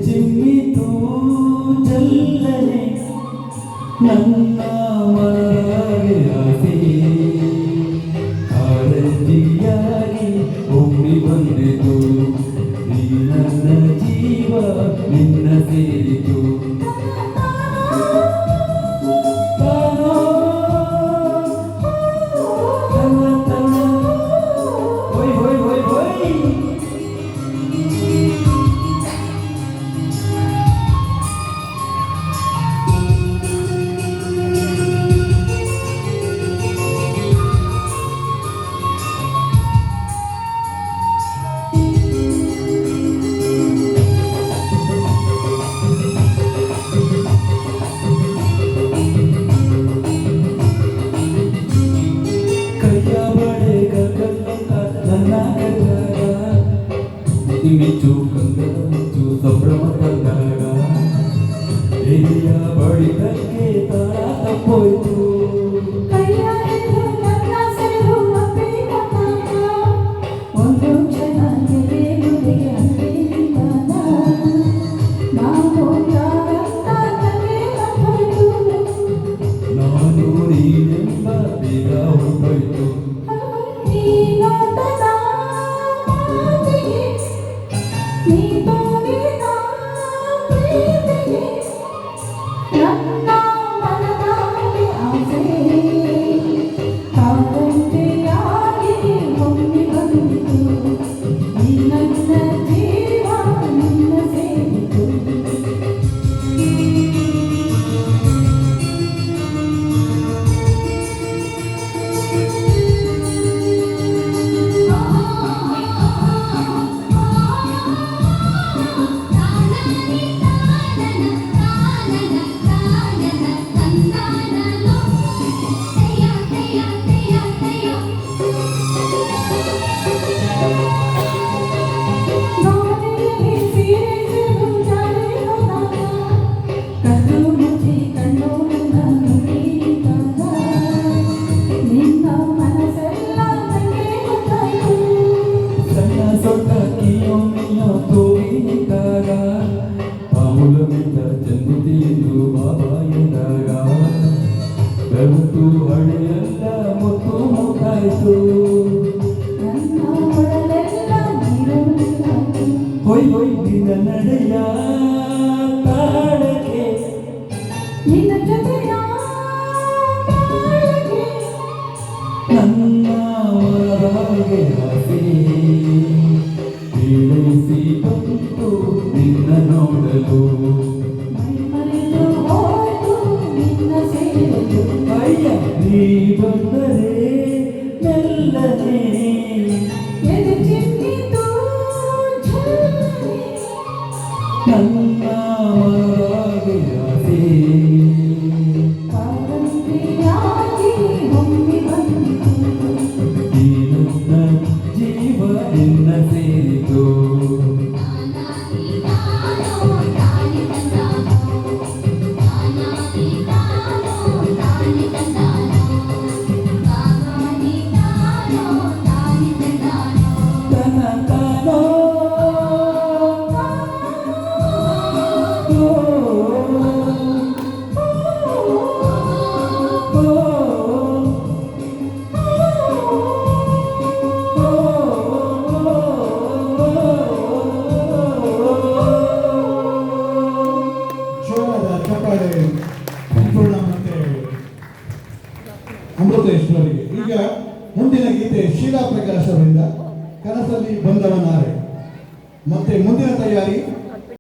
ಚಿಮ್ಮಿತು ಜಲ್ಲನೆ ನನ್ನ ಮನಗೆ ಆಸೆ ಕಾಳಜಿಯಾಗಿ ಒಮ್ಮೆ ಬಂದಿತು ಈ ನನ್ನ ಜೀವ ನಿನ್ನ ಸೇರಿತು ಮಿಂಚು ಕಂದು ಸಂಭ್ರಮ ತಂದಾಗ ಹಿರಿಯ ಬಳಿದಕ್ಕೆ ತಾಳ ತಪ್ಪೋಯ್ತು ಒಂದು ಕ್ಷಣ ನಾನು ನೀನೆಂಬ ಬೇಗ ಹೊರಟೋಯ್ತು ಚಂದಿತಿಯೆಂದು ಬಾಬಾ ಎಂದಾಗ ಬೆಳತು ಹಳೆಯೆಲ್ಲ ಮುತ್ತು ಮುತ್ತಾಯಿತು ಹೊಯ್ ಹೊಯ್ ನಿನ್ನ ನಡೆಯ ತಾಳಕ್ಕೆ ನಿನ್ನ ಜೊತೆಯ ನನ್ನ ಹೊರಗೆ ಆಸೆ ತಿಳಿಸಿ ಬಂತು ನಿನ್ನ ನೋಡಲು ಅಯ್ಯ ನೀ ಬಂದರೆ ಮೆಲ್ಲನೆ ನನ್ನ ಹೊರಗೆ ಆಸೆ ಈ ನನ್ನ ಜೀವ ನಿನ್ನ ಸೇರಿತು ಅಮೃತೇಶ್ವರಿಗೆ. ಈಗ ಮುಂದಿನ ಗೀತೆ ಶೀಲಾ ಪ್ರಕಾಶ್ ಅವರಿಂದ ಕನಸಲ್ಲಿ ಬಂದವನಾರೆ. ಮತ್ತೆ ಮುಂದಿನ ತಯಾರಿ